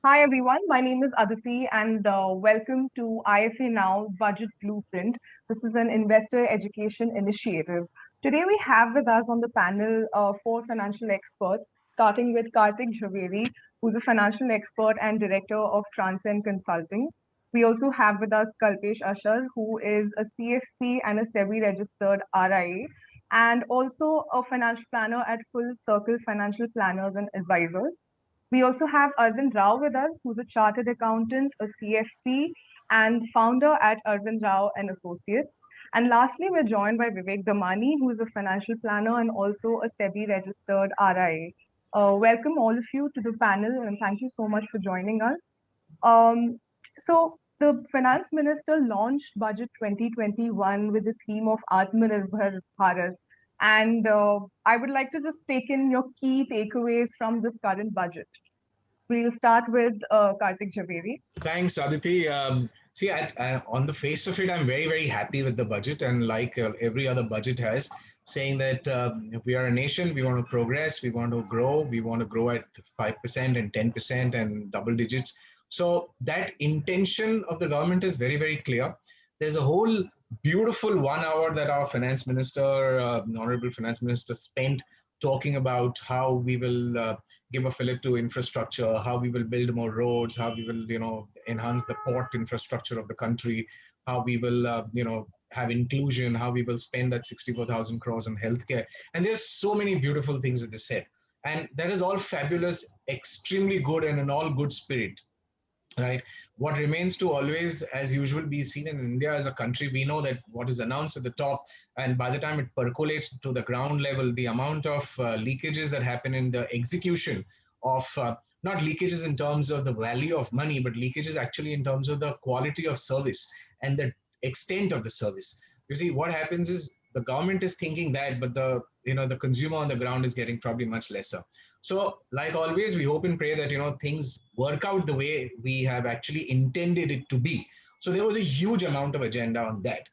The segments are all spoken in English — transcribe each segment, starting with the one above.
Hi everyone, my name is Aditi and welcome to IFA Now Budget Blueprint. This is an investor education initiative. Today we have with us on the panel four financial experts, starting with Karthik Jhaveri, who's a financial expert and director of Transcend Consulting. We also have with us Kalpesh Ashar, who is a CFP and a SEBI registered RIA, and also a financial planner at Full Circle Financial Planners and Advisors. We also have Arvind Rao with us, who's a chartered accountant, a CFP, and founder at Arvind Rao and Associates. And lastly, we're joined by Vivek Damani, who is a financial planner and also a SEBI registered RIA. Welcome all of you to the panel, and thank you so much for joining us. So, the finance minister launched Budget 2021 with the theme of Atmanirbhar Bharat. And I would like to just take in your key takeaways from this current budget. We'll start with Karthik Jhaveri. Thanks, Aditi. On the face of it, I'm very, very happy with the budget. And like every other budget has, saying that we are a nation, we want to progress, we want to grow at 5% and 10% and double digits. So that intention of the government is very, very clear. There's a whole beautiful 1 hour that our finance minister, honorable finance minister, spent talking about how we will give a fillip to infrastructure, how we will build more roads, how we will, enhance the port infrastructure of the country, how we will, have inclusion, how we will spend that 64,000 crores on healthcare. And there's so many beautiful things that they said. And that is all fabulous, extremely good, and in all good spirit. Right. What remains to always, as usual, be seen in India as a country, we know that what is announced at the top, and by the time it percolates to the ground level, the amount of leakages that happen in the execution of not leakages in terms of the value of money, but leakages actually in terms of the quality of service and the extent of the service. You see, what happens is the government is thinking that, but the consumer on the ground is getting probably much lesser. So, like always, we hope and pray that things work out the way we have actually intended it to be. So there was a huge amount of agenda on that.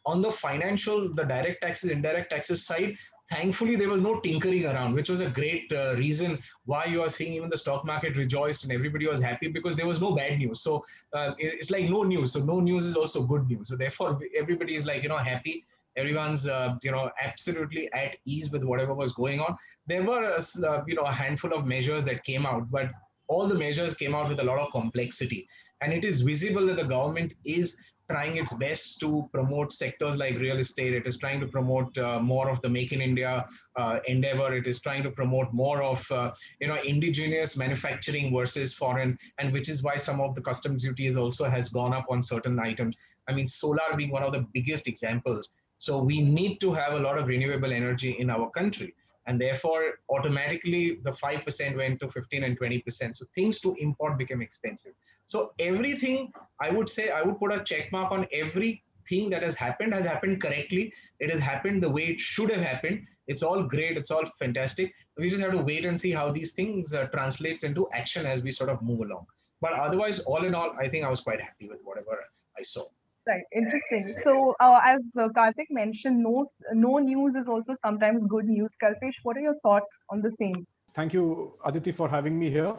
On the financial, the direct taxes, indirect taxes side, thankfully there was no tinkering around, which was a great reason why you are seeing even the stock market rejoiced and everybody was happy because there was no bad news. So it's like no news. So no news is also good news. So therefore everybody is like happy. Everyone's absolutely at ease with whatever was going on. There were a handful of measures that came out, but all the measures came out with a lot of complexity, and it is visible that the government is trying its best to promote sectors like real estate. It is trying to promote more of the Make in India endeavor. It is trying to promote more of indigenous manufacturing versus foreign, and which is why some of the customs duties also has gone up on certain items. I mean, solar being one of the biggest examples. So we need to have a lot of renewable energy in our country. And therefore, automatically the 5% went to 15 and 20%. So things to import became expensive. So everything, I would say, I would put a check mark on everything that has happened correctly. It has happened the way it should have happened. It's all great. It's all fantastic. We just have to wait and see how these things translates into action as we sort of move along. But otherwise, all in all, I think I was quite happy with whatever I saw. Right, interesting. So, as Karthik mentioned, no news is also sometimes good news. Kalpesh, what are your thoughts on the same? Thank you, Aditi, for having me here.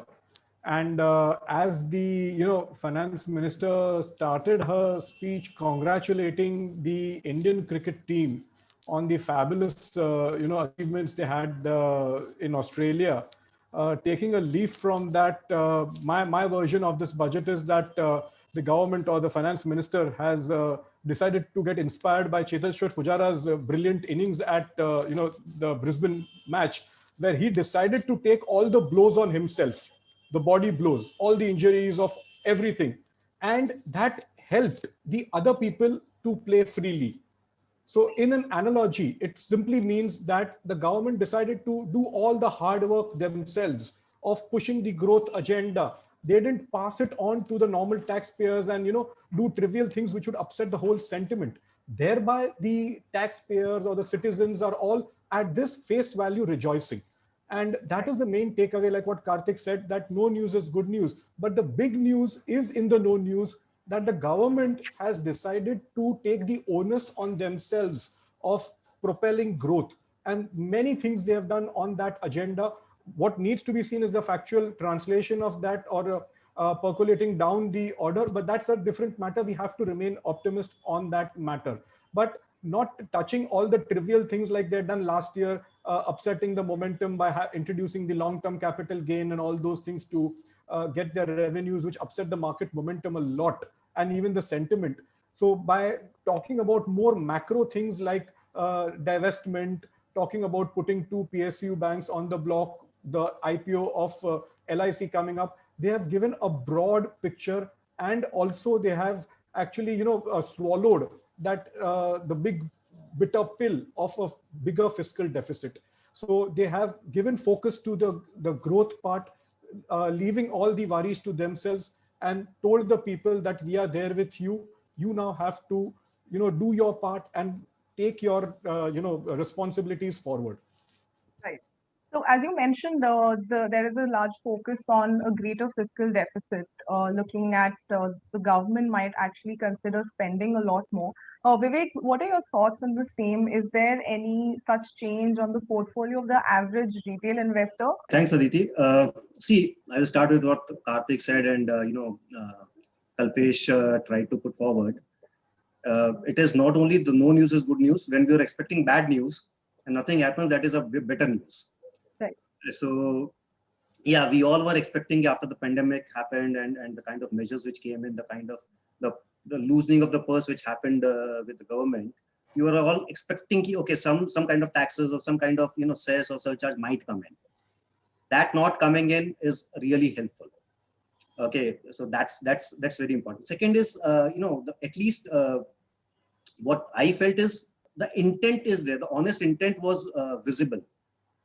And as the finance minister started her speech congratulating the Indian cricket team on the fabulous achievements they had in Australia, taking a leaf from that, my version of this budget is that the government or the finance minister has decided to get inspired by Cheteshwar Pujara's brilliant innings at the Brisbane match, where he decided to take all the blows on himself, the body blows, all the injuries of everything. And that helped the other people to play freely. So in an analogy, it simply means that the government decided to do all the hard work themselves of pushing the growth agenda. They didn't pass it on to the normal taxpayers and do trivial things which would upset the whole sentiment. Thereby, the taxpayers or the citizens are all at this face value rejoicing. And that is the main takeaway, like what Karthik said, that no news is good news. But the big news is in the no news, that the government has decided to take the onus on themselves of propelling growth. And many things they have done on that agenda. What needs to be seen is the factual translation of that, or percolating down the order, but that's a different matter. We have to remain optimist on that matter, but not touching all the trivial things like they've done last year, upsetting the momentum by introducing the long-term capital gain and all those things to get their revenues, which upset the market momentum a lot, and even the sentiment. So by talking about more macro things like divestment, talking about putting 2 PSU banks on the block, the IPO of LIC coming up, they have given a broad picture, and also they have actually, swallowed that the big bitter pill of a bigger fiscal deficit. So they have given focus to the growth part, leaving all the worries to themselves, and told the people that we are there with you. You now have to, do your part and take your, responsibilities forward. Right. So as you mentioned, there is a large focus on a greater fiscal deficit, looking at the government might actually consider spending a lot more. Vivek, what are your thoughts on the same? Is there any such change on the portfolio of the average retail investor? Thanks, Aditi. See, I will start with what Karthik said and, Kalpesh tried to put forward. It is not only the no news is good news. When we are expecting bad news and nothing happens, that is a better news. Right. So, yeah, we all were expecting after the pandemic happened and the kind of measures which came in, the kind of the loosening of the purse which happened with the government. You were all expecting, okay, some kind of taxes or some kind of cess or surcharge might come in. That not coming in is really helpful. Okay, so that's very important. Second is at least what I felt is the intent is there. The honest intent was visible.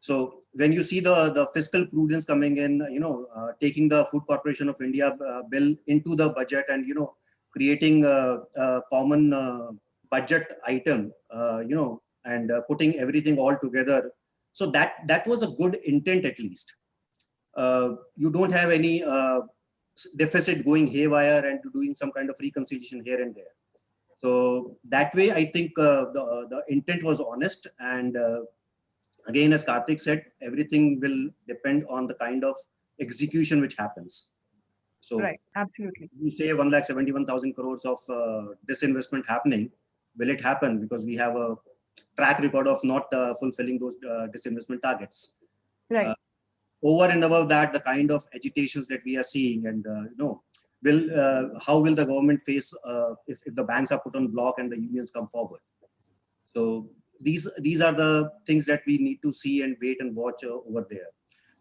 So when you see the fiscal prudence coming in, taking the Food Corporation of India bill into the budget and creating a common budget item, and putting everything all together. So that was a good intent at least. You don't have any deficit going haywire and doing some kind of reconciliation here and there. So that way, I think the intent was honest. And again, as Karthik said, everything will depend on the kind of execution which happens. So right, absolutely. You say 1,71,000 crores of disinvestment happening. Will it happen? Because we have a track record of not fulfilling those disinvestment targets. Right. Over and above that, the kind of agitations that we are seeing, and how will the government face if the banks are put on block and the unions come forward? So these are the things that we need to see and wait and watch over there.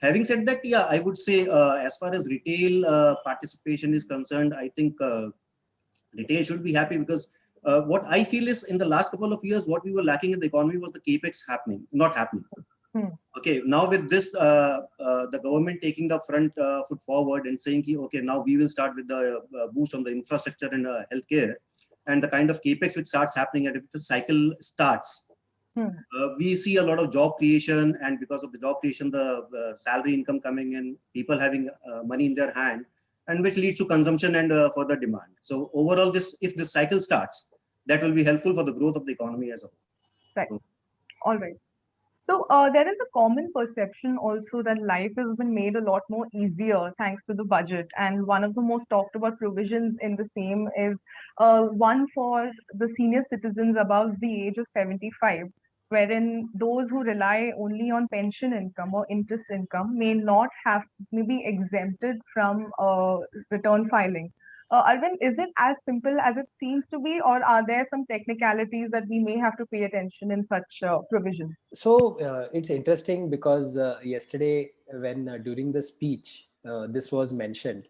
Having said that, yeah, I would say as far as retail participation is concerned, I think retail should be happy, because what I feel is in the last couple of years, what we were lacking in the economy was the capex not happening. Okay, now with this, the government taking the front foot forward and saying, okay, now we will start with the boost on the infrastructure and healthcare, and the kind of capex which starts happening, and if the cycle starts, we see a lot of job creation, and because of the job creation, the salary income coming in, people having money in their hand, and which leads to consumption and further demand. So overall, if this cycle starts, that will be helpful for the growth of the economy as a whole. Right. All right. So there is a common perception also that life has been made a lot more easier thanks to the budget. And one of the most talked about provisions in the same is one for the senior citizens above the age of 75, wherein those who rely only on pension income or interest income may be exempted from return filing. Arvind, is it as simple as it seems to be, or are there some technicalities that we may have to pay attention in such provisions? So it's interesting because yesterday when during the speech, this was mentioned,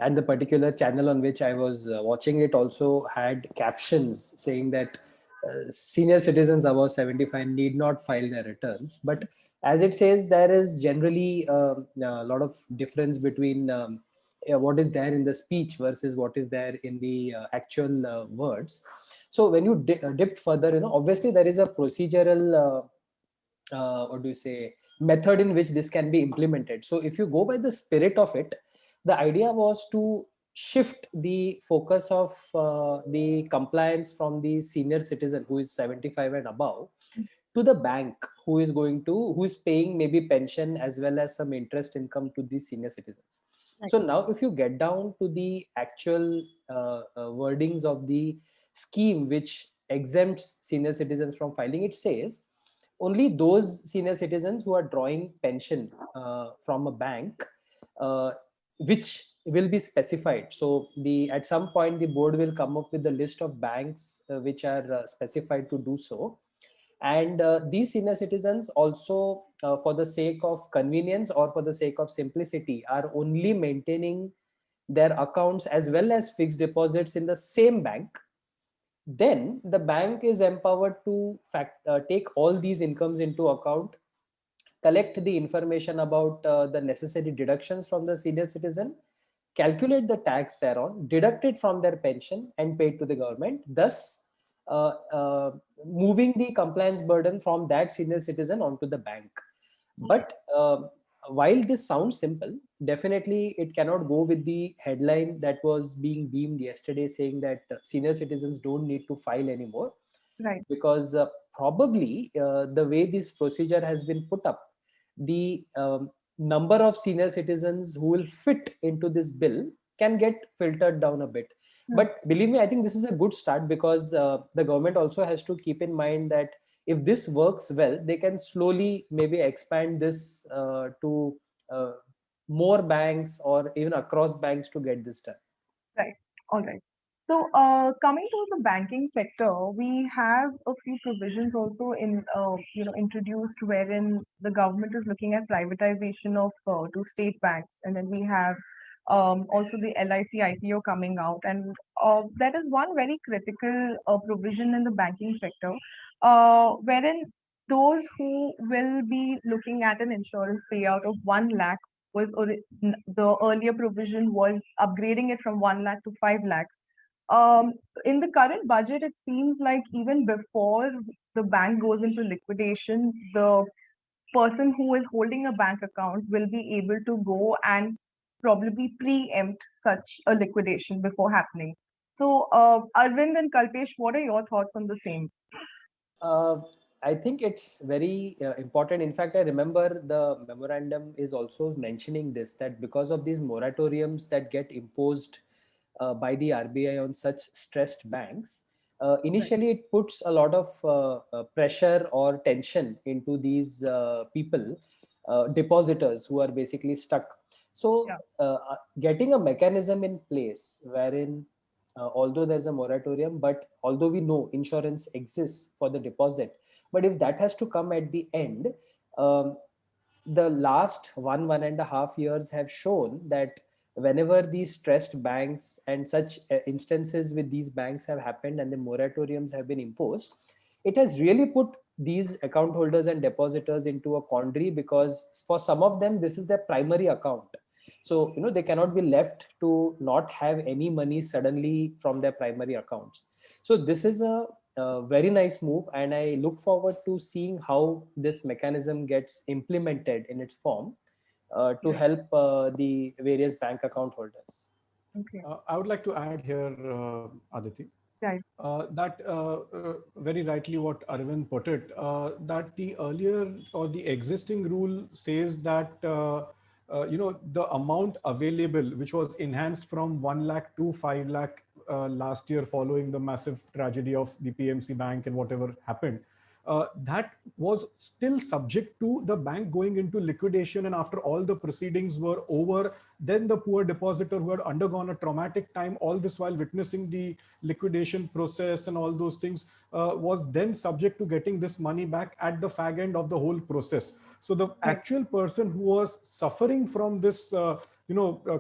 and the particular channel on which I was watching it also had captions saying that senior citizens above 75 need not file their returns. But as it says, there is generally a lot of difference between what is there in the speech versus what is there in the actual words. So when you dipped further, obviously there is a procedural method in which this can be implemented. So if you go by the spirit of it, the idea was to shift the focus of the compliance from the senior citizen who is 75 and above to the bank who is paying maybe pension as well as some interest income to the senior citizens. Right. So now if you get down to the actual wordings of the scheme which exempts senior citizens from filing, it says only those senior citizens who are drawing pension from a bank, which will be specified. So the at some point the board will come up with the list of banks which are specified to do so. And these senior citizens also, for the sake of convenience or for the sake of simplicity, are only maintaining their accounts as well as fixed deposits in the same bank. Then the bank is empowered to take all these incomes into account, collect the information about the necessary deductions from the senior citizen, calculate the tax thereon, deduct it from their pension and pay it to the government, thus uh, uh, moving the compliance burden from that senior citizen onto the bank. But while this sounds simple, definitely it cannot go with the headline that was being beamed yesterday saying that senior citizens don't need to file anymore, Right. because probably the way this procedure has been put up, the number of senior citizens who will fit into this bill can get filtered down a bit. But believe me, I think this is a good start, because the government also has to keep in mind that if this works well, they can slowly maybe expand this to uh, more banks or even across banks to get this done. Right. All right. So, coming to the banking sector, we have a few provisions also introduced wherein the government is looking at privatization of two state banks, and then we have also the LIC IPO coming out, and that is one very critical provision in the banking sector, wherein those who will be looking at an insurance payout of 1 lakh the earlier provision was upgrading it from 1 lakh to 5 lakhs. In the current budget, it seems like even before the bank goes into liquidation, the person who is holding a bank account will be able to go and probably preempt such a liquidation before happening. So, Arvind and Kalpesh, what are your thoughts on the same? Uh, I think it's very important. In fact, I remember the memorandum is also mentioning this, that because of these moratoriums that get imposed by the RBI on such stressed banks, initially it puts a lot of pressure or tension into these people, depositors who are basically stuck. So, getting a mechanism in place wherein although there's a moratorium, but although we know insurance exists for the deposit, but if that has to come at the end, um, the last 1.5 years have shown that whenever these stressed banks and such instances with these banks have happened and the moratoriums have been imposed, it has really put these account holders and depositors into a quandary, because for some of them this is their primary account. So they cannot be left to not have any money suddenly from their primary accounts. So this is a very nice move, and I look forward to seeing how this mechanism gets implemented in its form to help the various bank account holders. Okay. I would like to add here, Aditi, Right. that very rightly what Arvind put it, that the earlier or the existing rule says that the amount available, which was enhanced from 1 lakh to 5 lakh last year following the massive tragedy of the PMC Bank and whatever happened, that was still subject to the bank going into liquidation, and after all the proceedings were over, then the poor depositor who had undergone a traumatic time, all this while witnessing the liquidation process and all those things, was then subject to getting this money back at the fag end of the whole process. So the actual person who was suffering from this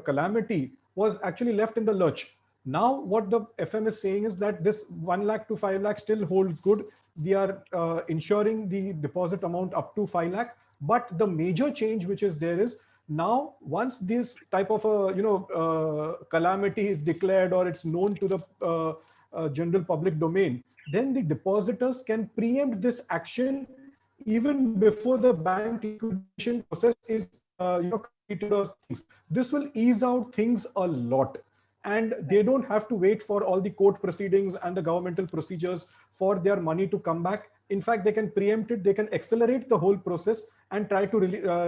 calamity was actually left in the lurch. Now, what the FM is saying is that this 1 lakh to 5 lakh still holds good. We are insuring the deposit amount up to 5 lakh. But the major change which is there is now, once this type of a calamity is declared or it's known to the general public domain, then the depositors can preempt this action even before the bank liquidation process is completed or things. This will ease out things a lot, and they don't have to wait for all the court proceedings and the governmental procedures for their money to come back. In fact, they can preempt it, they can accelerate the whole process and try to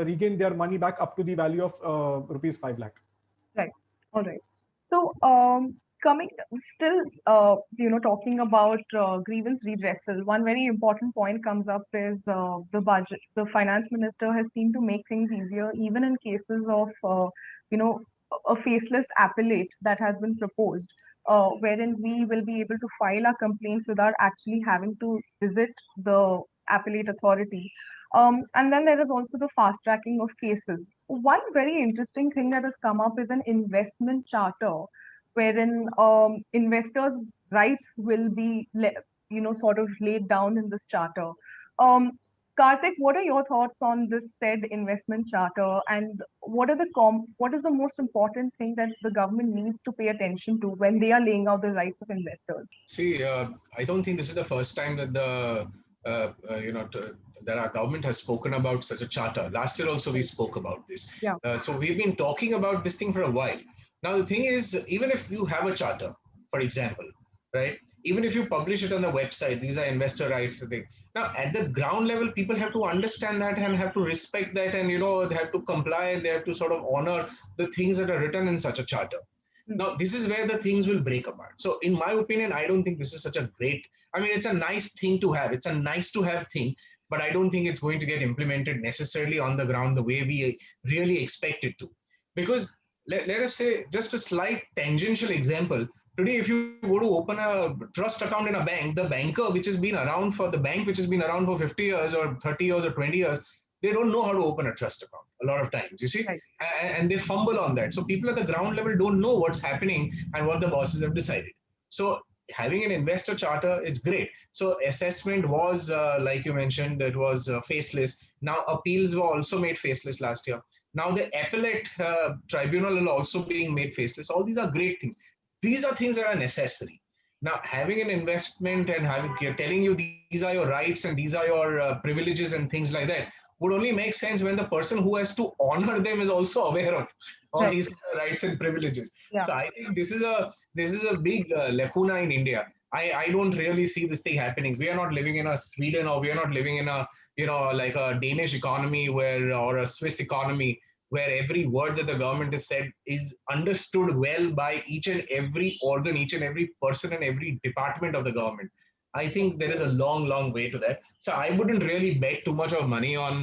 regain their money back up to the value of rupees 5 lakh. Right. All right. So, coming still, talking about grievance redressal, one very important point comes up is the budget. The finance minister has seemed to make things easier, even in cases of, you know, a faceless appellate that has been proposed, wherein we will be able to file our complaints without actually having to visit the appellate authority. And then there is also the fast tracking of cases. One very interesting thing that has come up is an investment charter, wherein investors' rights will be, sort of laid down in this charter. Um, Karthik, what are your thoughts on this said investment charter, and what is the most important thing that the government needs to pay attention to when they are laying out the rights of investors? See, I don't think this is the first time that that our government has spoken about such a charter. Last year also we spoke about this. Yeah. So we've been talking about this thing for a while. Now the thing is, even if you have a charter, for example, right? Even if you publish it on the website, these are investor rights. Now at the ground level, people have to understand that and have to respect that, and they have to comply and they have to sort of honor the things that are written in such a charter. Now, this is where the things will break apart. So, in my opinion, I don't think this is such a great, I mean, it's a nice thing to have. It's a nice to have thing, but I don't think it's going to get implemented necessarily on the ground the way we really expect it to. Because let us say, just a slight tangential example. Today, if you go to open a trust account in a bank, the banker which has been around for the bank which has been around for 50 years or 30 years or 20 years, they don't know how to open a trust account a lot of times, you see, Right. and they fumble on that. So people at the ground level don't know what's happening and what the bosses have decided. So having an investor charter, it's great. So assessment was, like you mentioned, it was faceless. Now appeals were also made faceless last year. Now the appellate tribunal will also being made faceless. All these are great things. These are things that are necessary. Now, having an investment and telling you these are your rights and these are your privileges and things like that would only make sense when the person who has to honor them is also aware of all Right. these rights and privileges. Yeah. So I think this is a big lacuna in India. I don't really see this thing happening. We are not living in a Sweden, or we are not living in a like a Danish economy or a Swiss economy where every word that the government has said is understood well by each and every organ, each and every person, and every department of the government. I think there is a long, long way to that. So I wouldn't really bet too much of money on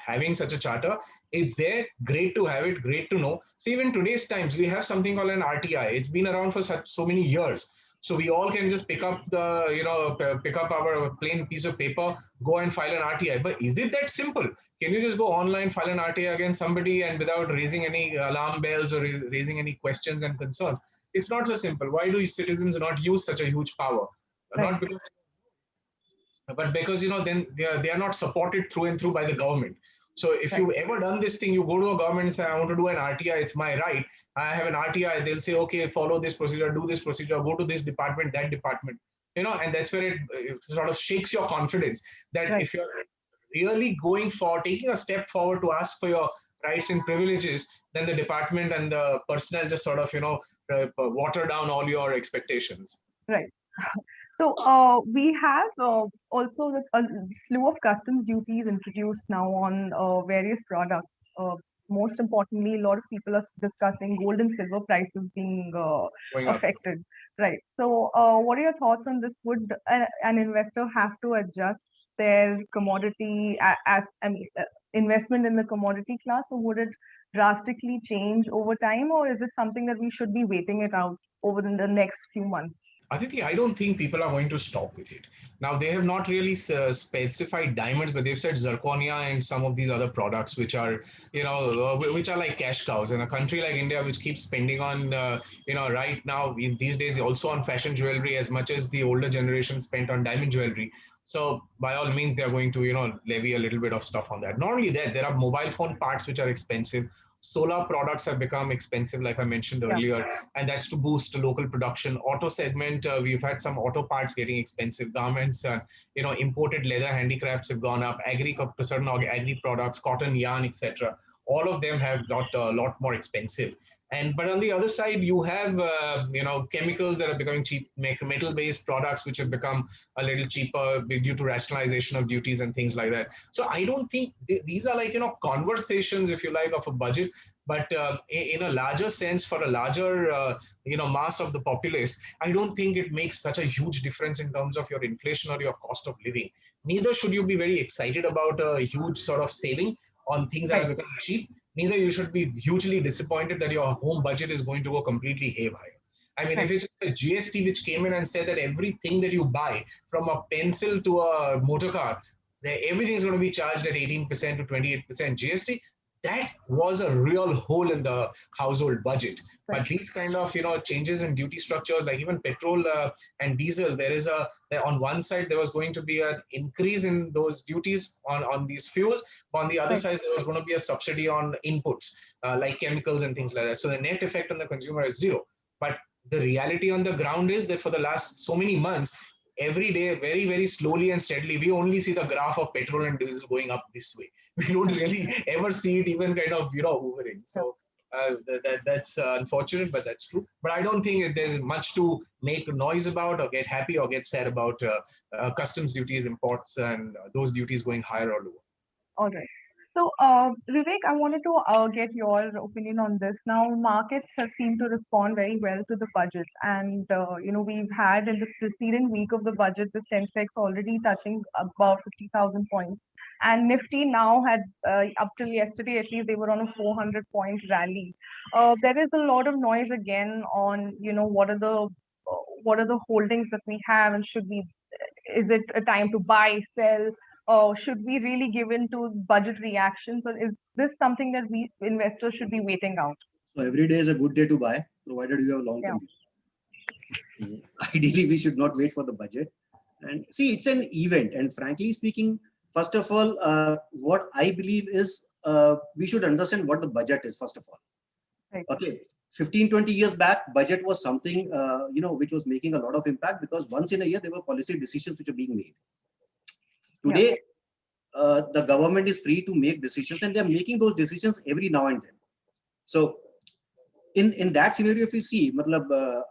having such a charter. It's there, great to have it, great to know. So even today's times, we have something called an RTI. It's been around for so many years. So we all can just pick up pick up our plain piece of paper, go and file an RTI. But is it that simple? Can you just go online, file an RTI against somebody, and without raising any alarm bells or raising any questions and concerns? It's not so simple. Why do citizens not use such a huge power? Right. Not because, but because then they are not supported through and through by the government. So if you've ever done this thing, you go to a government and say, I want to do an RTI, it's my right. I have an RTI. They'll say, okay, follow this procedure, do this procedure, go to this department, that department. And that's where it sort of shakes your confidence that Right. if you're really going for taking a step forward to ask for your rights and privileges, then the department and the personnel just sort of water down all your expectations. Right. So we have also a slew of customs duties introduced now on various products. Most importantly, a lot of people are discussing gold and silver prices being Going up. affected. Right. So what are your thoughts on this? Would an investor have to adjust their commodity investment in the commodity class, or would it drastically change over time, or is it something that we should be waiting it out over the next few months? Aditi, I don't think people are going to stop with it. Now, they have not really specified diamonds, but they've said zirconia and some of these other products, which are, which are like cash cows. In a country like India, which keeps spending on, right now, these days, also on fashion jewelry as much as the older generation spent on diamond jewelry. So by all means, they are going to, levy a little bit of stuff on that. Not only that, there are mobile phone parts which are expensive. Solar products have become expensive, like I mentioned earlier, and that's to boost local production. Auto segment, we've had some auto parts getting expensive. Garments, imported leather handicrafts have gone up. Certain agri products, cotton, yarn, etc. All of them have got a lot more expensive. But on the other side, you have chemicals that are becoming cheap, metal-based products which have become a little cheaper due to rationalization of duties and things like that. So I don't think these are like conversations, if you like, of a budget. But in a larger sense, for a larger mass of the populace, I don't think it makes such a huge difference in terms of your inflation or your cost of living. Neither should you be very excited about a huge sort of saving on things that Right. are becoming cheap. Neither you should be hugely disappointed that your home budget is going to go completely haywire. I mean, if Right. it's a GST which came in and said that everything that you buy, from a pencil to a motor car, everything is going to be charged at 18% to 28% GST, that was a real hole in the household budget. Right. But these kind of changes in duty structures, like even petrol and diesel, on one side there was going to be an increase in those duties on these fuels, but on the other Right. side there was going to be a subsidy on inputs like chemicals and things like that. So the net effect on the consumer is zero. But the reality on the ground is that for the last so many months, every day, very, very slowly and steadily, we only see the graph of petrol and diesel going up this way. We don't really ever see it even kind of, hovering. So that's unfortunate, but that's true. But I don't think that there's much to make noise about or get happy or get sad about customs duties, imports, and those duties going higher or lower. All right. So, Vivek, I wanted to get your opinion on this. Now, markets have seemed to respond very well to the budget, and we've had in the preceding week of the budget the Sensex already touching about 50,000 points, and Nifty now had up till yesterday at least they were on a 400-point rally. There is a lot of noise again on what are the holdings that we have, and is it a time to buy, sell? Should we really give in to budget reactions, or is this something that we investors should be waiting out? So every day is a good day to buy, provided you have a Yeah. long-term view. Ideally, we should not wait for the budget. And see, it's an event. And frankly speaking, first of all, what I believe is we should understand what the budget is, first of all. Right. Okay. 15, 20 years back, budget was something, which was making a lot of impact because once in a year, there were policy decisions which are being made. Today, the government is free to make decisions and they're making those decisions every now and then. So in that scenario, if you see,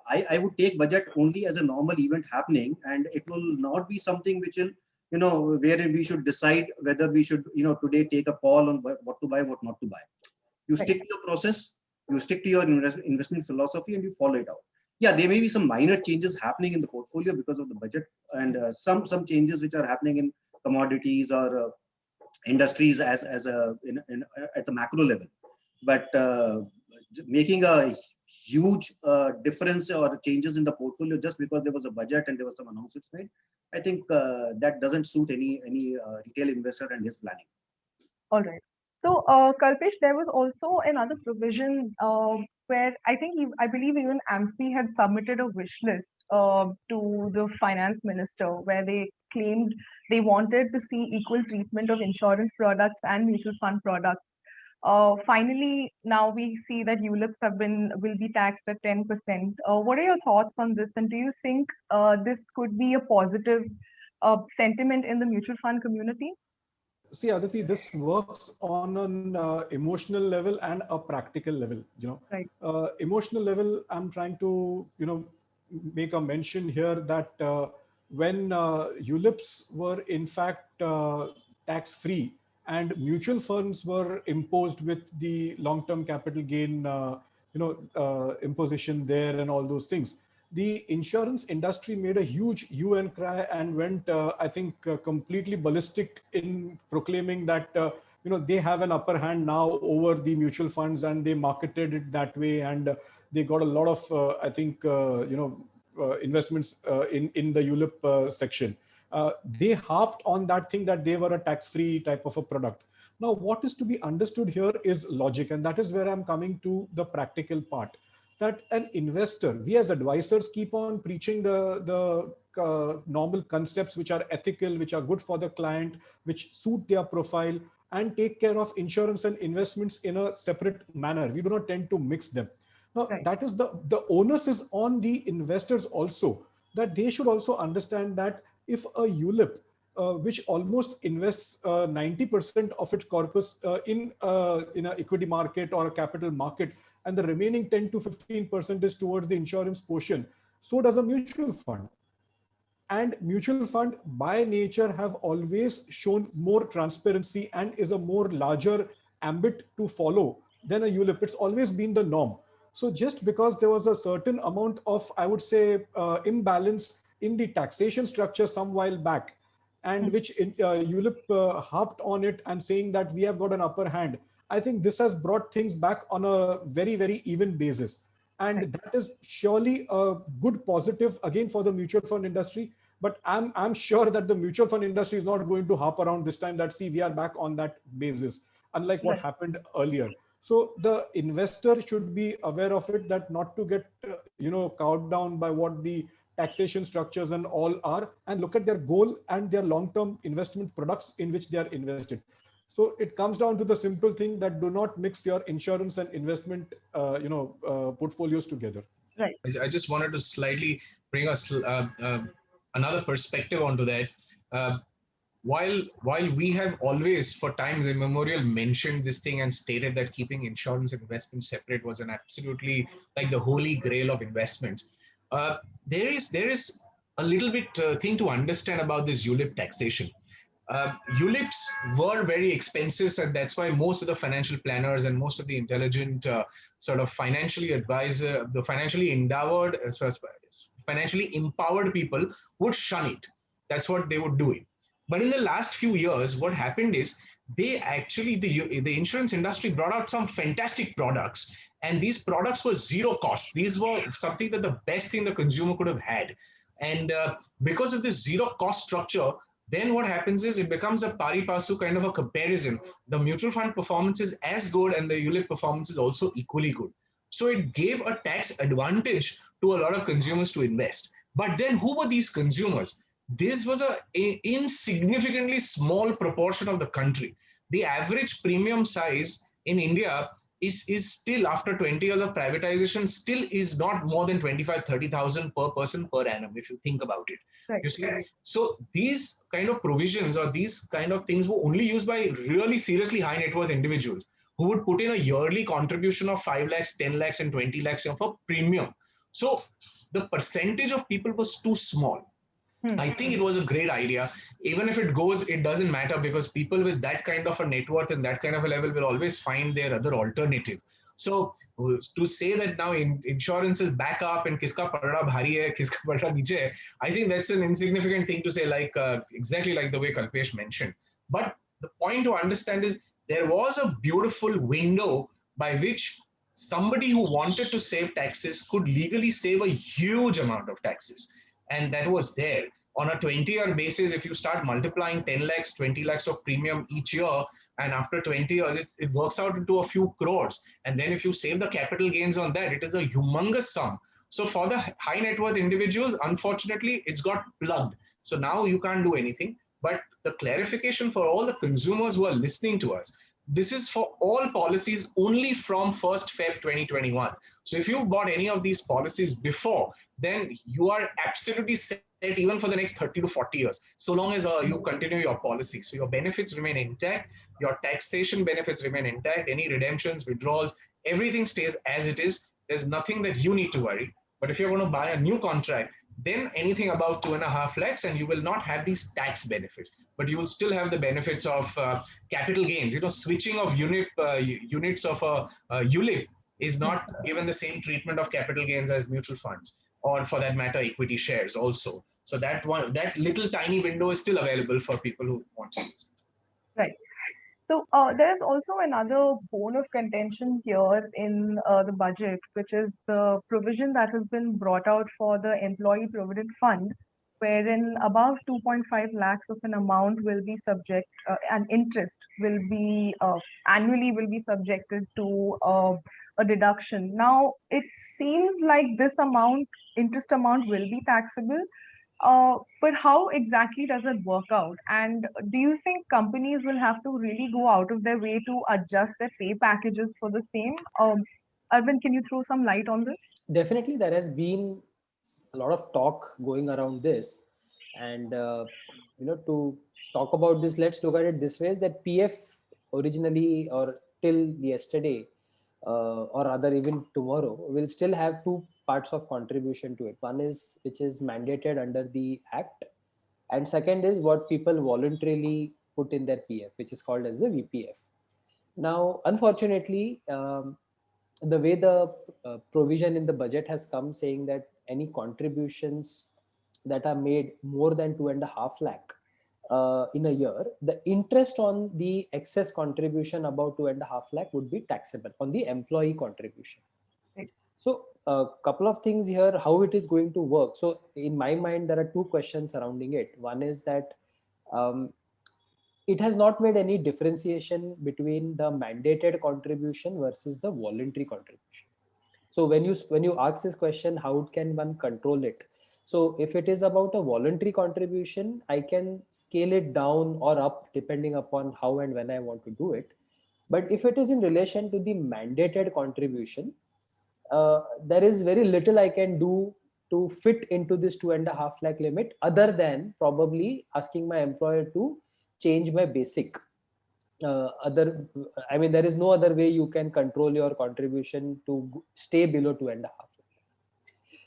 I would take budget only as a normal event happening, and it will not be something which will, wherein we should decide whether we should, today take a call on what to buy, what not to buy. You Right. stick to your process, you stick to your investment philosophy, and you follow it out. Yeah, there may be some minor changes happening in the portfolio because of the budget, and some changes which are happening in commodities or industries at the macro level. But making a huge difference or changes in the portfolio just because there was a budget and there was some announcements made, I think that doesn't suit any retail investor and his planning. All right. So, Kalpesh, there was also another provision where I believe even AMFI had submitted a wish list to the finance minister where they claimed they wanted to see equal treatment of insurance products and mutual fund products. Finally, now we see that ULIPs will be taxed at 10%. What are your thoughts on this? And do you think this could be a positive sentiment in the mutual fund community? See, Aditi, this works on an emotional level and a practical level. Right. Emotional level, I'm trying to make a mention here that when ULIPs were in fact tax-free and mutual funds were imposed with the long-term capital gain, imposition there and all those things, the insurance industry made a huge hue and cry and went, I think, completely ballistic in proclaiming that, they have an upper hand now over the mutual funds, and they marketed it that way. And they got a lot of, I think, investments in the ULIP section. They harped on that thing that they were a tax-free type of a product. Now, what is to be understood here is logic, and that is where I'm coming to the practical part. That an investor, we as advisors keep on preaching the normal concepts which are ethical, which are good for the client, which suit their profile, and take care of insurance and investments in a separate manner. We do not tend to mix them. Now, Right. that is the onus is on the investors also, that they should also understand that if a ULIP, which almost invests 90% of its corpus in an equity market or a capital market, and the remaining 10 to 15% is towards the insurance portion, so does a mutual fund. And mutual fund by nature have always shown more transparency and is a more larger ambit to follow than a ULIP. It's always been the norm. So just because there was a certain amount of, I would say, imbalance in the taxation structure some while back, and which ULIP harped on it and saying that we have got an upper hand, I think this has brought things back on a very, very even basis. And that is surely a good positive again for the mutual fund industry. But I'm sure that the mutual fund industry is not going to harp around this time that, see, we are back on that basis, unlike what happened earlier. So the investor should be aware of it, that not to get cowed down by what the taxation structures and all are, and look at their goal and their long-term investment products in which they are invested. So it comes down to the simple thing that do not mix your insurance and investment portfolios together. Right. I just wanted to slightly bring us another perspective onto that. While we have always, for times immemorial, mentioned this thing and stated that keeping insurance and investment separate was an absolutely like the holy grail of investments, there is a little bit thing to understand about this ULIP taxation. ULIPs were very expensive, and that's why most of the financial planners and most of the intelligent sort of financially advisor, the financially endowed, financially empowered people would shun it. That's what they would do it. But in the last few years, what happened is they actually, the insurance industry brought out some fantastic products, and these products were zero cost. These were something that the best thing the consumer could have had. And because of this zero cost structure, then what happens is it becomes a pari passu kind of a comparison. The mutual fund performance is as good and the ULIP performance is also equally good. So it gave a tax advantage to a lot of consumers to invest. But then who were these consumers? This was a insignificantly small proportion of the country. The average premium size in India is still, after 20 years of privatization, still is not more than 25-30,000 per person per annum, if you think about it. Right. You see, so these kind of provisions or these kind of things were only used by really seriously high net worth individuals who would put in a yearly contribution of 5 lakhs, 10 lakhs and 20 lakhs for premium. So the percentage of people was too small. I think it was a great idea. Even if it goes, it doesn't matter, because people with that kind of a net worth and that kind of a level will always find their other alternative. So to say that now insurance is back up and kiska padda bhari hai, kiska padda niche hai, I think that's an insignificant thing to say, like exactly like the way Kalpesh mentioned. But the point to understand is there was a beautiful window by which somebody who wanted to save taxes could legally save a huge amount of taxes. And that was there. On a 20-year basis, if you start multiplying 10 lakhs, 20 lakhs of premium each year, and after 20 years, it works out into a few crores. And then if you save the capital gains on that, it is a humongous sum. So for the high net worth individuals, unfortunately, it's got plugged. So now you can't do anything. But the clarification for all the consumers who are listening to us, this is for all policies only from 1st Feb 2021. So if you bought any of these policies before, then you are absolutely set even for the next 30 to 40 years, so long as you continue your policy. So your benefits remain intact, your taxation benefits remain intact, any redemptions, withdrawals, everything stays as it is. There's nothing that you need to worry. But if you're going to buy a new contract, then anything above 2.5 lakhs, and you will not have these tax benefits, but you will still have the benefits of capital gains. Switching of units of a ULIP is not given the same treatment of capital gains as mutual funds, or for that matter, equity shares also. So that little tiny window is still available for people who want to use it. Right. So there's also another bone of contention here in the budget, which is the provision that has been brought out for the Employee Provident Fund, wherein above 2.5 lakhs of an amount will be subject, and interest will be annually will be subjected to a deduction. Now, it seems like this interest amount will be taxable. But how exactly does it work out? And do you think companies will have to really go out of their way to adjust their pay packages for the same? Arvind, can you throw some light on this? Definitely, there has been a lot of talk going around this. And, to talk about this, let's look at it this way, is that PF originally, or till yesterday, or rather even tomorrow, will still have two parts of contribution to it. One is which is mandated under the Act, and second is what people voluntarily put in their PF, which is called as the VPF. Now, unfortunately, the way the provision in the budget has come saying that any contributions that are made more than 2.5 lakh in a year, the interest on the excess contribution about 2.5 lakh would be taxable on the employee contribution. Right. So a couple of things here, how it is going to work. So in my mind, there are two questions surrounding it. One is that it has not made any differentiation between the mandated contribution versus the voluntary contribution. So when you ask this question, how can one control it? So if it is about a voluntary contribution, I can scale it down or up depending upon how and when I want to do it. But if it is in relation to the mandated contribution, there is very little I can do to fit into this 2.5 lakh limit, other than probably asking my employer to change my basic. I mean, there is no other way you can control your contribution to stay below 2.5.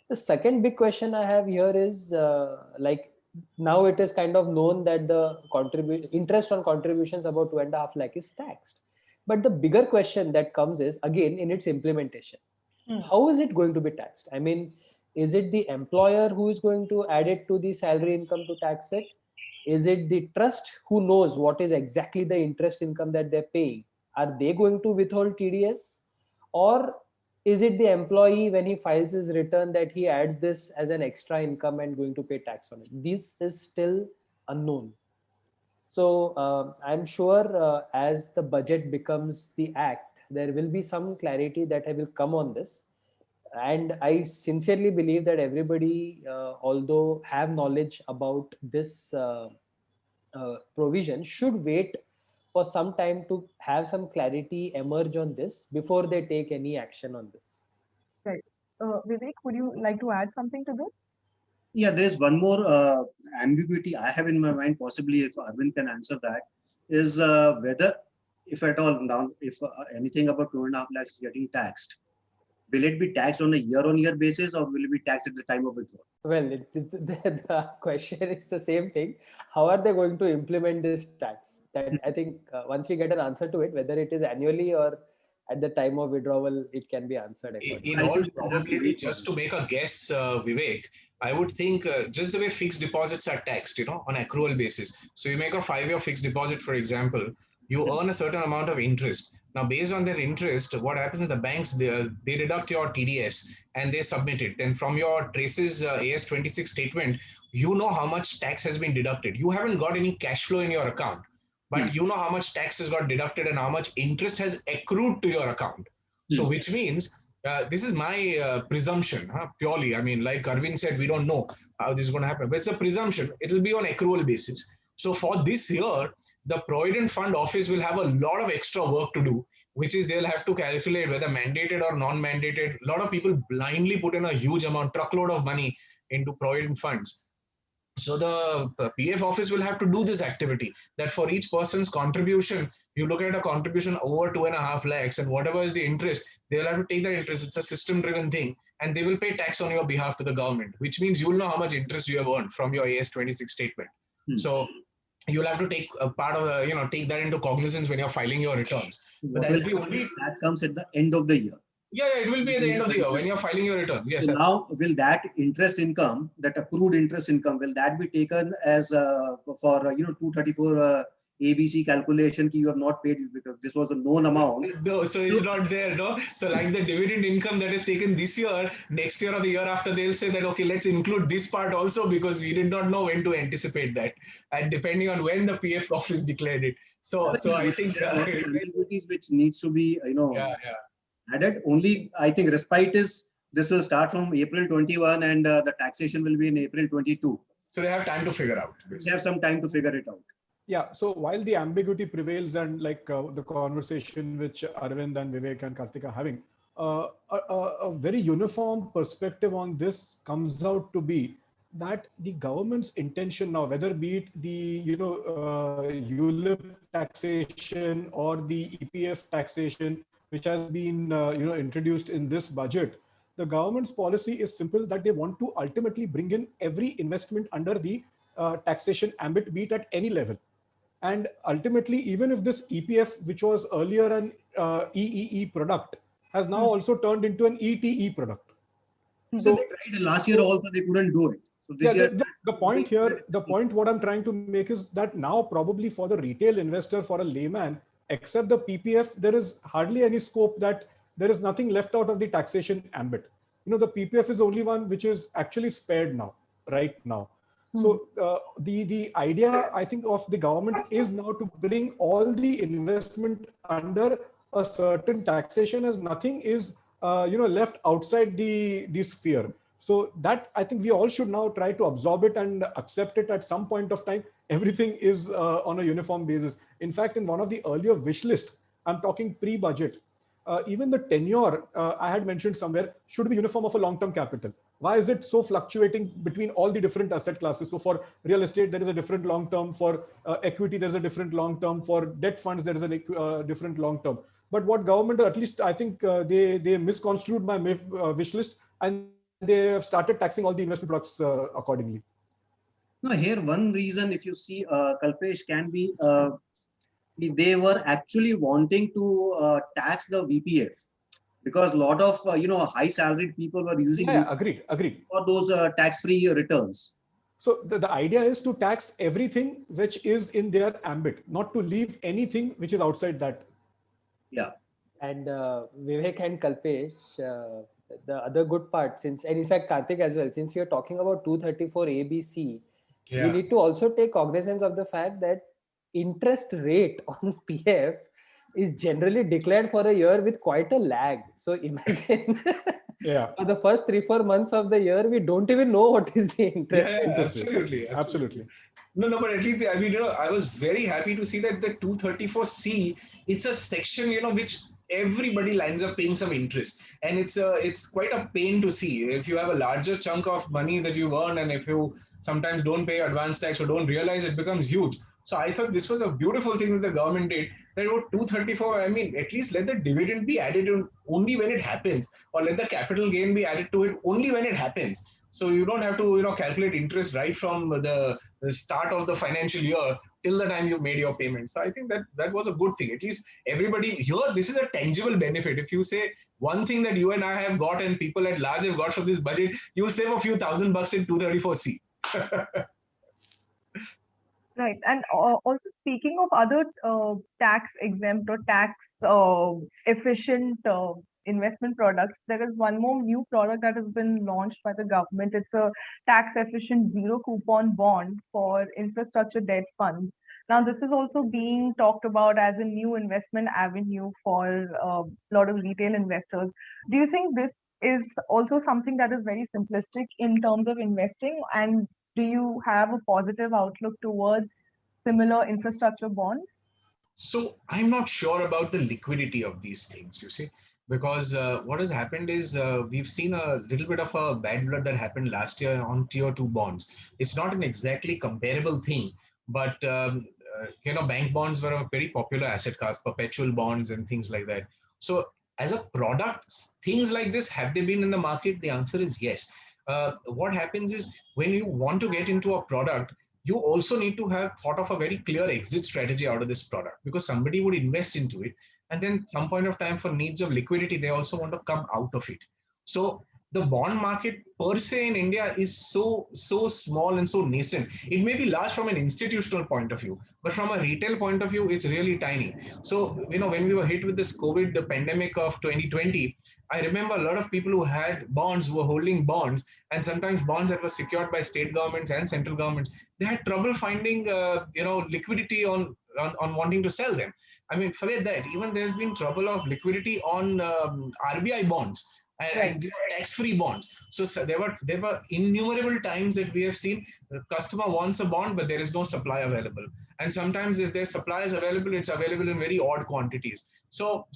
The second big question I have here is like, now it is kind of known that the interest on contributions about 2.5 lakh is taxed. But the bigger question that comes is again in its implementation. How is it going to be taxed? I mean, is it the employer who is going to add it to the salary income to tax it? Is it the trust who knows what is exactly the interest income that they're paying? Are they going to withhold TDS? Or is it the employee when he files his return that he adds this as an extra income and going to pay tax on it? This is still unknown. So I'm sure as the budget becomes the act, there will be some clarity that will come on this. And I sincerely believe that everybody, although have knowledge about this provision, should wait for some time to have some clarity emerge on this before they take any action on this. Right. Vivek, would you like to add something to this? Yeah, there is one more ambiguity I have in my mind, possibly if Arvind can answer that, is whether, if at all, now, if anything about 2.5 lakhs is getting taxed, will it be taxed on a year-on-year basis or will it be taxed at the time of withdrawal? Well, the question is the same thing. How are they going to implement this tax? That I think once we get an answer to it, whether it is annually or at the time of withdrawal, it can be answered accordingly. In all probability, just to make a guess, Vivek, I would think just the way fixed deposits are taxed, on accrual basis. So you make a 5-year fixed deposit, for example, you earn a certain amount of interest. Now, based on their interest, what happens in the banks, they deduct your TDS and they submit it. Then from your traces AS26 statement, you know how much tax has been deducted. You haven't got any cash flow in your account, but you know how much tax has got deducted and how much interest has accrued to your account. So which means, this is my presumption, purely. I mean, like Arvind said, we don't know how this is going to happen, but it's a presumption. It will be on accrual basis. So for this year, the Provident Fund Office will have a lot of extra work to do, which is they'll have to calculate whether mandated or non-mandated. A lot of people blindly put in a huge amount, truckload of money into Provident funds. So the PF office will have to do this activity, that for each person's contribution, you look at a contribution over 2.5 lakhs and whatever is the interest, they will have to take that interest. It's a system driven thing and they will pay tax on your behalf to the government, which means you will know how much interest you have earned from your AS26 statement. So you'll have to take a part of the, take that into cognizance when you're filing your returns. But that's the only... That comes at the end of the year. Yeah, it will be at the end of the year when you're filing your returns. Yes. So now, will that interest income, that accrued interest income, will that be taken as for 234 ABC calculation you have not paid because this was a known amount? No, so it's not there, no. So like the dividend income that is taken this year, next year or the year after, they'll say that, okay, let's include this part also because we did not know when to anticipate that. And depending on when the PF office declared it. So I think ambiguities which needs to be, yeah. added. Only, I think respite is, this will start from April 21 and the taxation will be in April 22. So they have time to figure out. They have some time to figure it out. Yeah, so while the ambiguity prevails and like the conversation which Arvind and Vivek and Karthik are having, a very uniform perspective on this comes out to be that the government's intention now, whether be it the ULIP taxation or the EPF taxation, which has been introduced in this budget, the government's policy is simple, that they want to ultimately bring in every investment under the taxation ambit, be it at any level. And ultimately, even if this EPF, which was earlier an EEE product, has now also turned into an ETE product. So they tried last year also, they couldn't do it. So this year, the point here, the point what I'm trying to make is that now probably for the retail investor, for a layman, except the PPF, there is hardly any scope that there is nothing left out of the taxation ambit. The PPF is the only one which is actually spared now, right now. So the idea, I think, of the government is now to bring all the investment under a certain taxation, as nothing is left outside the sphere. So that, I think, we all should now try to absorb it and accept it at some point of time. Everything is on a uniform basis. In fact, in one of the earlier wish lists, I'm talking pre-budget, even the tenure I had mentioned somewhere should be uniform of a long-term capital. Why is it so fluctuating between all the different asset classes? So for real estate, there is a different long-term. For equity, there's a different long-term. For debt funds, there is a different long-term. But what government, at least I think they misconstrued my wish list, and they have started taxing all the investment products accordingly. No, here one reason, if you see, Kalpesh, can be they were actually wanting to tax the VPF, because a lot of high salaried people were using agreed for those tax-free returns. So the idea is to tax everything which is in their ambit, not to leave anything which is outside that. Yeah. And Vivek and Kalpesh, the other good part, and in fact Karthik as well, since we are talking about 234 ABC, we need to also take cognizance of the fact that interest rate on PF is generally declared for a year with quite a lag. So imagine for the first 3-4 months of the year, we don't even know what is the interest. Absolutely. No, but at least, I mean, I was very happy to see that the 234C, it's a section, which everybody lines up paying some interest, and it's quite a pain to see. If you have a larger chunk of money that you earn, and if you sometimes don't pay advance tax or don't realize, it becomes huge. So I thought this was a beautiful thing that the government did. That about 234, I mean, at least let the dividend be added only when it happens, or let the capital gain be added to it only when it happens. So you don't have to calculate interest right from the start of the financial year till the time you made your payment. So I think that was a good thing. At least everybody here, this is a tangible benefit. If you say one thing that you and I have got and people at large have got from this budget, you will save a few $1,000 in 234C. Right. And also, speaking of other tax exempt or tax efficient investment products, there is one more new product that has been launched by the government. It's a tax efficient zero coupon bond for infrastructure debt funds. Now, this is also being talked about as a new investment avenue for a lot of retail investors. Do you think this is also something that is very simplistic in terms of investing? And do you have a positive outlook towards similar infrastructure bonds? So I'm not sure about the liquidity of these things, you see, because what has happened is we've seen a little bit of a bad blood that happened last year on tier 2 bonds. It's not an exactly comparable thing, but bank bonds were a very popular asset class, perpetual bonds and things like that. So as a product, things like this, have they been in the market? The answer is yes. What happens is when you want to get into a product, you also need to have thought of a very clear exit strategy out of this product, because somebody would invest into it, and then some point of time, for needs of liquidity, they also want to come out of it. So the bond market per se in India is so small and so nascent. It may be large from an institutional point of view, but from a retail point of view, it's really tiny. So when we were hit with this COVID, the pandemic of 2020, I remember a lot of people who had bonds, who were holding bonds, and sometimes bonds that were secured by state governments and central governments. They had trouble finding liquidity on wanting to sell them. I mean, forget that. Even there's been trouble of liquidity on RBI bonds and tax-free bonds. So there were innumerable times that we have seen the customer wants a bond, but there is no supply available. And sometimes if there's supply is available, it's available in very odd quantities. So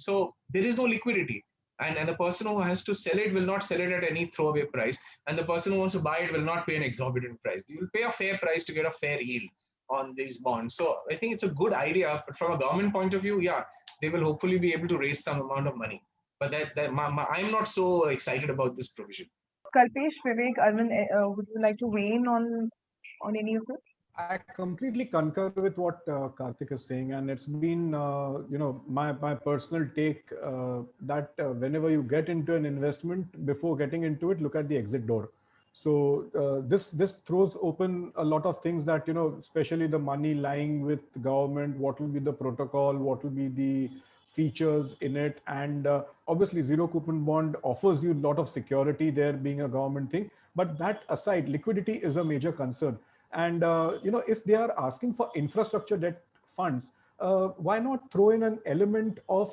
there is no liquidity. And the person who has to sell it will not sell it at any throwaway price. And the person who wants to buy it will not pay an exorbitant price. You will pay a fair price to get a fair yield on these bonds. So I think it's a good idea. But from a government point of view, yeah, they will hopefully be able to raise some amount of money. But I'm not so excited about this provision. Kalpesh, Vivek, Arvind, would you like to weigh in on any of this? I completely concur with what Karthik is saying, and it's been, my personal take that whenever you get into an investment, before getting into it, look at the exit door. So this throws open a lot of things that, especially the money lying with government, what will be the protocol, what will be the features in it, and obviously zero coupon bond offers you a lot of security there, being a government thing. But that aside, liquidity is a major concern. And if they are asking for infrastructure debt funds, why not throw in an element of,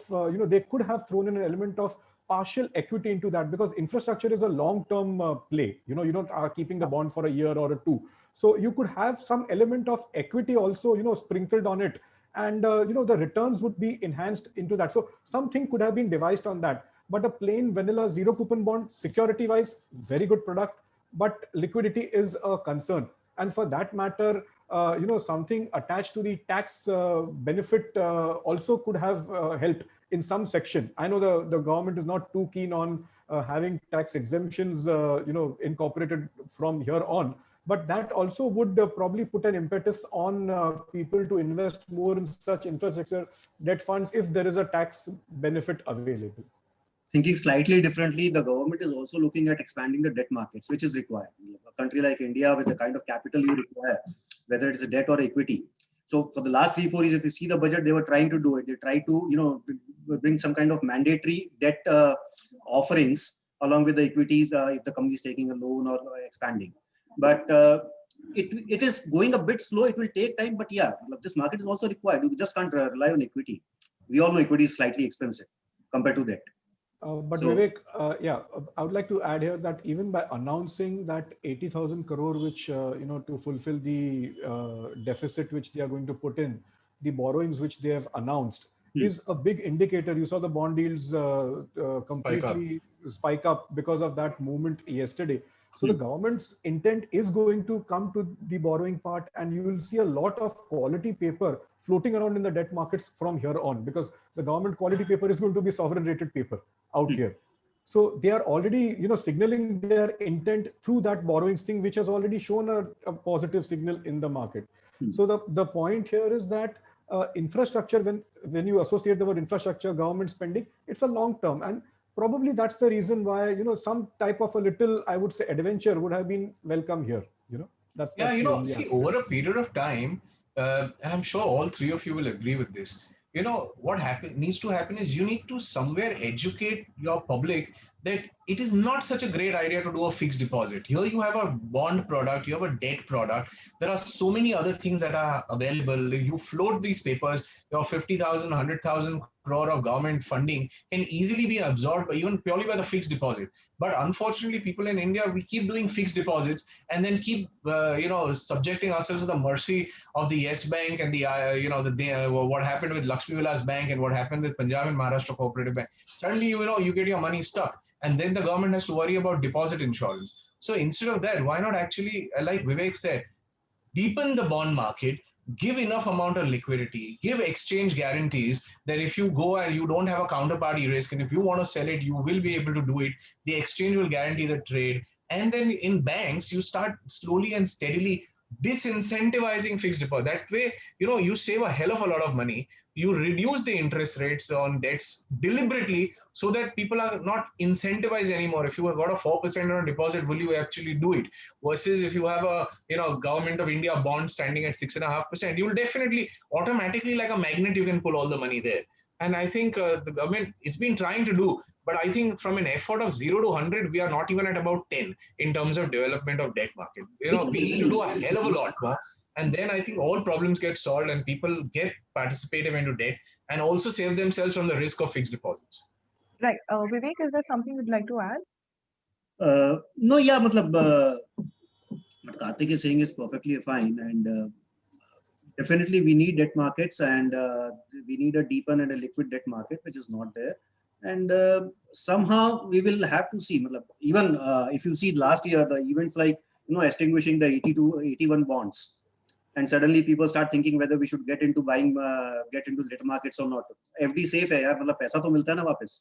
they could have thrown in an element of partial equity into that, because infrastructure is a long-term play. You don't are keeping the bond for a year or two. So you could have some element of equity also, sprinkled on it. And, the returns would be enhanced into that. So something could have been devised on that. But a plain vanilla zero coupon bond, security-wise, very good product, but liquidity is a concern. And for that matter, something attached to the tax benefit also could have helped in some section. I know the government is not too keen on having tax exemptions, incorporated from here on. But that also would probably put an impetus on people to invest more in such infrastructure debt funds if there is a tax benefit available. Thinking slightly differently, the government is also looking at expanding the debt markets, which is required. A country like India, with the kind of capital you require, whether it's a debt or equity. So for the last 3-4 years, if you see the budget, they were trying to do it. They tried to, bring some kind of mandatory debt offerings along with the equity if the company is taking a loan or expanding. But it is going a bit slow. It will take time. But yeah, this market is also required. You just can't rely on equity. We all know equity is slightly expensive compared to debt. But so, Vivek, I would like to add here that even by announcing that 80,000 crore, which, to fulfill the deficit which they are going to put in, the borrowings which they have announced is a big indicator. You saw the bond yields completely spike up because of that movement yesterday. So the government's intent is going to come to the borrowing part, and you will see a lot of quality paper floating around in the debt markets from here on, because the government quality paper is going to be sovereign rated paper out here. So they are already, signaling their intent through that borrowing thing, which has already shown a positive signal in the market. So the point here is that infrastructure, when you associate the word infrastructure, government spending, it's a long term. And probably that's the reason why, some type of a little, I would say, adventure would have been welcome here. That's see, over a period of time, and I'm sure all three of you will agree with this. What needs to happen is you need to somewhere educate your public that it is not such a great idea to do a fixed deposit. Here you have a bond product, you have a debt product. There are so many other things that are available. You float these papers, your 50,000, 100,000 crore of government funding can easily be absorbed even purely by the fixed deposit. But unfortunately, people in India, we keep doing fixed deposits and then keep, subjecting ourselves to the mercy of the Yes Bank and what happened with Lakshmi Vilas Bank and what happened with Punjab and Maharashtra Cooperative Bank. Suddenly, you get your money stuck, and then the government has to worry about deposit insurance. So instead of that, why not actually, like Vivek said, deepen the bond market, give enough amount of liquidity, give exchange guarantees that if you go and you don't have a counterparty risk, and if you want to sell it, you will be able to do it. The exchange will guarantee the trade. And then in banks, you start slowly and steadily disincentivizing fixed deposit. That way, you save a hell of a lot of money. You reduce the interest rates on debts deliberately so that people are not incentivized anymore. If you have got a 4% on a deposit, will you actually do it? Versus if you have a Government of India bond standing at 6.5%, you will definitely automatically, like a magnet, you can pull all the money there. And I think the government, it's been trying to do, but I think from an effort of 0 to 100, we are not even at about 10 in terms of development of debt market. We need to do a hell of a lot more. And then I think all problems get solved and people get participative into debt and also save themselves from the risk of fixed deposits. Right. Vivek, is there something you'd like to add? No, yeah, what Karthik is saying is perfectly fine. And definitely we need debt markets, and we need a deepen and a liquid debt market, which is not there. And somehow we will have to see, even if you see last year, the events like, extinguishing the 81 bonds. And suddenly people start thinking whether we should get into debt markets or not. FD safe hai yaar, paisa to milta hai na wapis.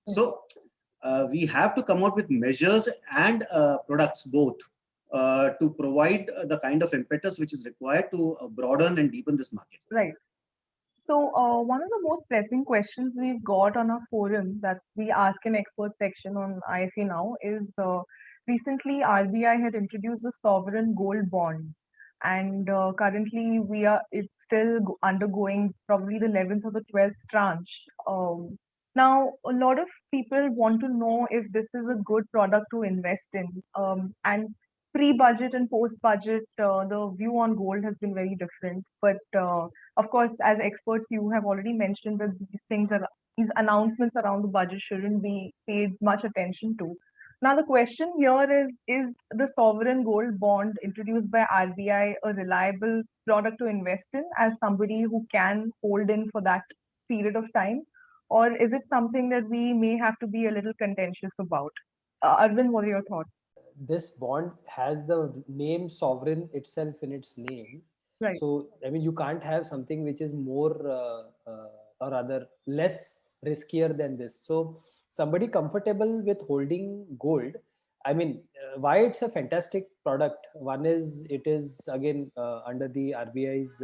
So we have to come out with measures and products both to provide the kind of impetus which is required to broaden and deepen this market. Right. So one of the most pressing questions we've got on our forum, that's the Ask an Expert section on IFA Now, is recently RBI had introduced the sovereign gold bonds, and currently it's still undergoing probably the 11th or the 12th tranche. Now, a lot of people want to know if this is a good product to invest in, and pre-budget and post-budget, the view on gold has been very different, but of course, as experts, you have already mentioned that these announcements around the budget shouldn't be paid much attention to. Now, the question here is the sovereign gold bond introduced by RBI a reliable product to invest in as somebody who can hold in for that period of time? Or is it something that we may have to be a little contentious about? Arvind, what are your thoughts? This bond has the name sovereign itself in its name. Right. So, I mean, you can't have something which is more or rather less riskier than this. So, somebody comfortable with holding gold, I mean, why it's a fantastic product. One is it is again under the RBI's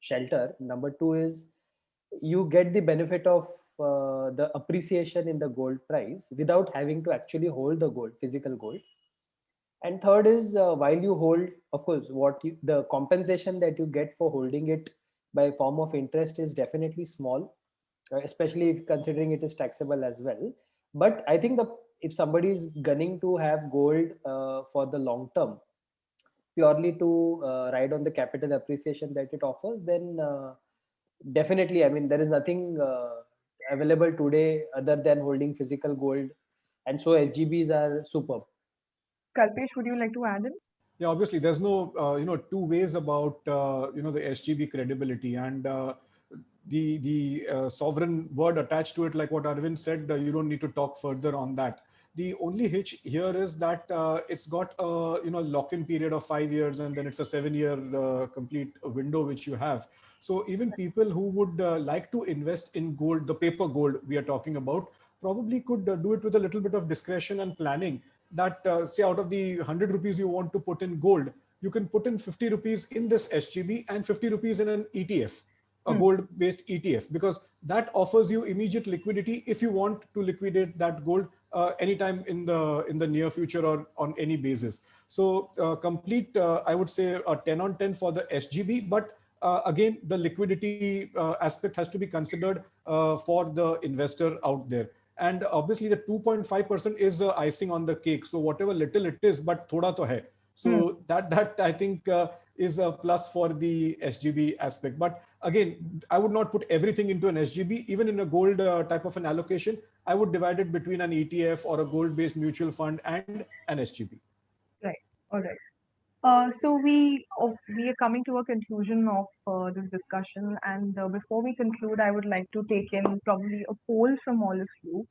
shelter. Number two is you get the benefit of the appreciation in the gold price without having to actually hold the gold, physical gold. And third is while you hold, of course, the compensation that you get for holding it by form of interest is definitely small, especially considering it is taxable as well. But I think if somebody is gunning to have gold for the long term, purely to ride on the capital appreciation that it offers, then definitely, I mean, there is nothing available today other than holding physical gold. And so SGBs are superb. Kalpesh, would you like to add in? Yeah, obviously, there's no two ways about the SGB credibility, and the sovereign word attached to it, like what Arvind said. You don't need to talk further on that. The only hitch here is that it's got a lock-in period of 5 years, and then it's a 7-year complete window which you have. So even people who would like to invest in gold, the paper gold we are talking about, probably could do it with a little bit of discretion and planning. That say out of the 100 rupees you want to put in gold, you can put in 50 rupees in this SGB and 50 rupees in an ETF, a gold-based ETF, because that offers you immediate liquidity if you want to liquidate that gold anytime in the near future or on any basis. So complete, I would say, a 10 on 10 for the SGB, but again, the liquidity aspect has to be considered for the investor out there. And obviously, the 2.5% is the icing on the cake. So whatever little it is, but thoda to hai. So that I think is a plus for the SGB aspect. But again, I would not put everything into an SGB. Even in a gold type of an allocation, I would divide it between an ETF or a gold-based mutual fund and an SGB. Right. All right. So we are coming to a conclusion of this discussion, and before we conclude, I would like to take in probably a poll from all of you.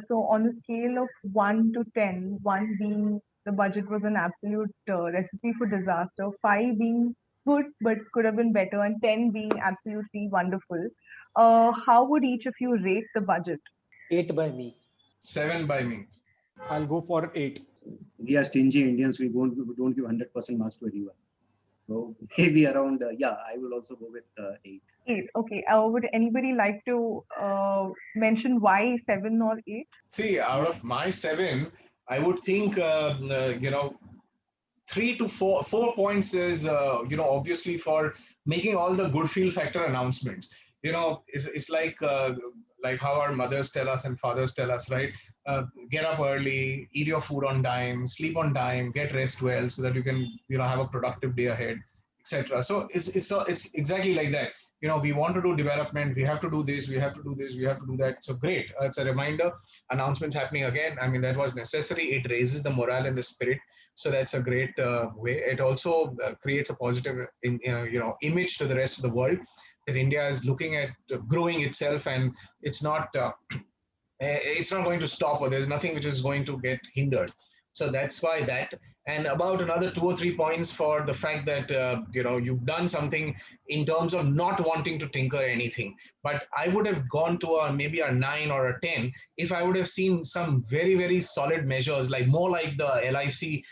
So on a scale of 1 to 10, 1 being the budget was an absolute recipe for disaster, 5 being good but could have been better, and 10 being absolutely wonderful, how would each of you rate the budget? 8 by me. 7 by me. I'll go for 8. We are stingy Indians. We don't give 100% marks to anyone. So maybe around, I will also go with 8. 8. Okay. Would anybody like to mention why 7 or 8? See, out of my 7, I would think 3 to 4 points is obviously for making all the good feel factor announcements. It's like how our mothers tell us and fathers tell us, right? Get up early, eat your food on time, sleep on time, get rest well, so that you can have a productive day ahead, etc. So it's exactly like that. We want to do development, we have to do this, we have to do this, we have to do that. So great, it's a reminder. Announcements happening again. I mean, that was necessary. It raises the morale and the spirit. So that's a great way. It also creates a positive image to the rest of the world that India is looking at growing itself, and it's not going to stop, or there's nothing which is going to get hindered. So that's why that, and about another 2 or 3 points for the fact that you've done something in terms of not wanting to tinker anything. But I would have gone to maybe a 9 or a 10 if I would have seen some very very solid measures, like more like the LIC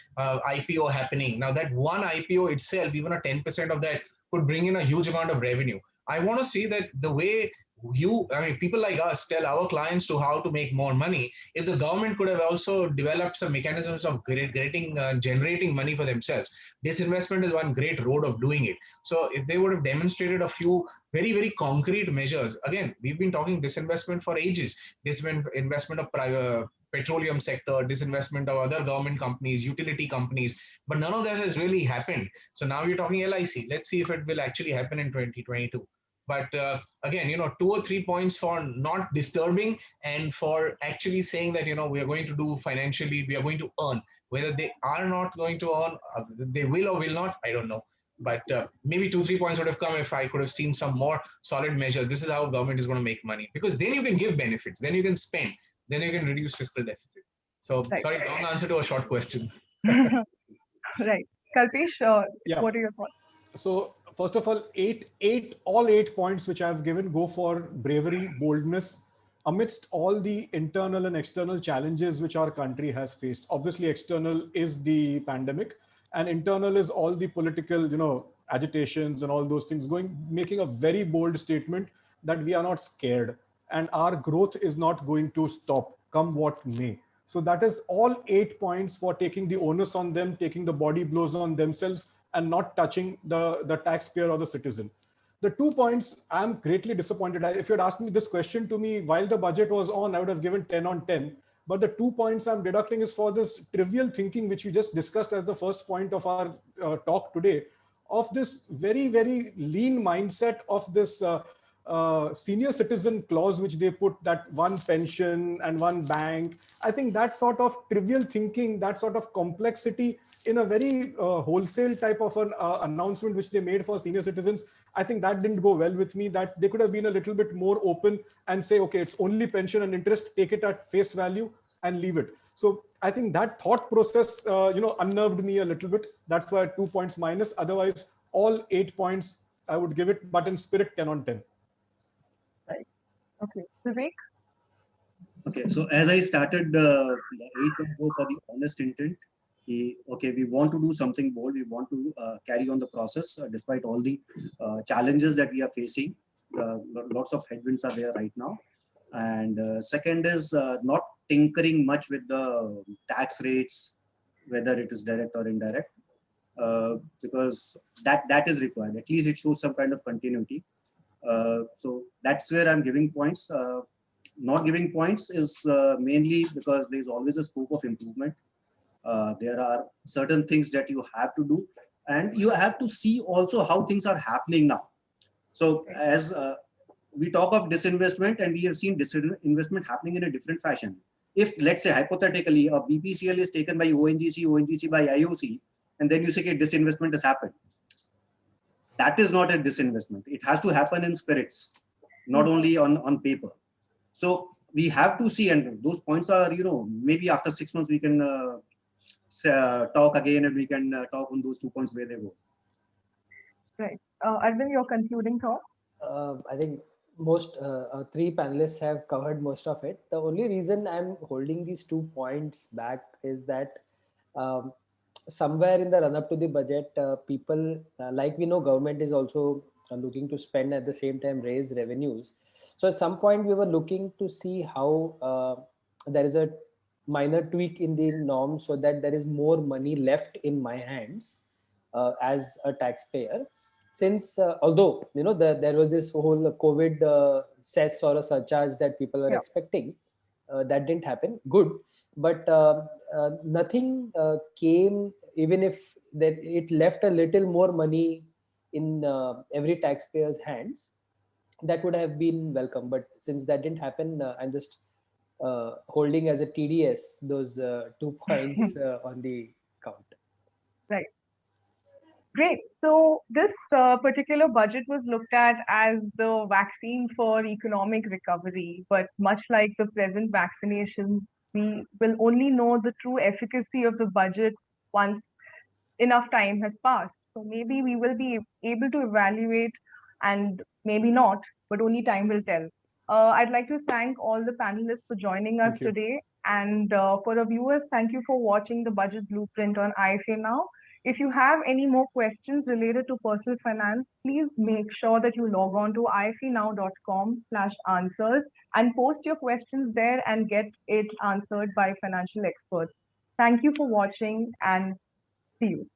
IPO happening. Now that one IPO itself, even a 10% of that could bring in a huge amount of revenue. I want to see that the way people like us tell our clients to how to make more money, if the government could have also developed some mechanisms of generating money for themselves. Disinvestment is one great road of doing it. So if they would have demonstrated a few very, very concrete measures, again, we've been talking disinvestment for ages, disinvestment of private petroleum sector, disinvestment of other government companies, utility companies, but none of that has really happened. So now you're talking LIC. Let's see if it will actually happen in 2022. But again, 2 or 3 points for not disturbing and for actually saying that, we are going to do financially, we are going to earn. Whether they are not going to earn, they will or will not, I don't know. But maybe 2 3 points would have come if I could have seen some more solid measures. This is how government is going to make money, because then you can give benefits, then you can spend, then you can reduce fiscal deficit. So Right. sorry, long answer to a short question. Right. Kalpesh, Yeah. what are your thoughts? So first of all, all 8 points which I've given go for bravery, boldness, amidst all the internal and external challenges which our country has faced. Obviously, external is the pandemic, and internal is all the political, agitations and all those things. Making a very bold statement that we are not scared and our growth is not going to stop, come what may. So that is all 8 points for taking the onus on them, taking the body blows on themselves, and not touching the taxpayer or the citizen. The 2 points, I'm greatly disappointed. If you had asked me this question to me while the budget was on, I would have given 10 on 10. But the 2 points I'm deducting is for this trivial thinking, which we just discussed as the first point of our talk today, of this very, very lean mindset of this senior citizen clause, which they put, that one pension and one bank. I think that sort of trivial thinking, that sort of complexity in a very wholesale type of an announcement which they made for senior citizens, I think that didn't go well with me. That they could have been a little bit more open and say, okay, it's only pension and interest, take it at face value and leave it. So I think that thought process, unnerved me a little bit. That's why 2 points minus. Otherwise, all 8 points I would give it, but in spirit, 10 on 10. Right. Okay. Vivek? Okay, so as I started, the 8 for the honest intent. Okay, we want to do something bold. We want to carry on the process despite all the challenges that we are facing. Lots of headwinds are there right now. And second is not tinkering much with the tax rates, whether it is direct or indirect, because that is required. At least it shows some kind of continuity. So that's where I'm giving points. Not giving points is mainly because there's always a scope of improvement. There are certain things that you have to do, and you have to see also how things are happening now. So as we talk of disinvestment, and we have seen disinvestment happening in a different fashion. If, let's say, hypothetically, a BPCL is taken by ONGC by IOC, and then you say disinvestment has happened. That is not a disinvestment. It has to happen in spirits, not only on paper. So we have to see, and those points are, maybe after 6 months we can talk again, and we can talk on those 2 points where they go. Right. Arvind, your concluding thoughts? I think most three panelists have covered most of it. The only reason I'm holding these 2 points back is that somewhere in the run up to the budget, people, like we know, government is also looking to spend, at the same time raise revenues. So at some point we were looking to see how there is a minor tweak in the norm so that there is more money left in my hands as a taxpayer. Since although there was this whole COVID cess or a surcharge that people are expecting, that didn't happen. Good, but nothing came. Even if that it left a little more money in every taxpayer's hands, that would have been welcome. But since that didn't happen, I'm just holding as a TDS those 2 points on the count. Right. Great. So this particular budget was looked at as the vaccine for economic recovery, but much like the present vaccinations We will only know the true efficacy of the budget once enough time has passed. So maybe we will be able to evaluate and maybe not, but only time will tell. I'd like to thank all the panelists for joining us Thank you. today. And for the viewers, thank you for watching the Budget Blueprint on IFA Now. If you have any more questions related to personal finance, please make sure that you log on to ifanow.com/answers and post your questions there and get it answered by financial experts. Thank you for watching and see you.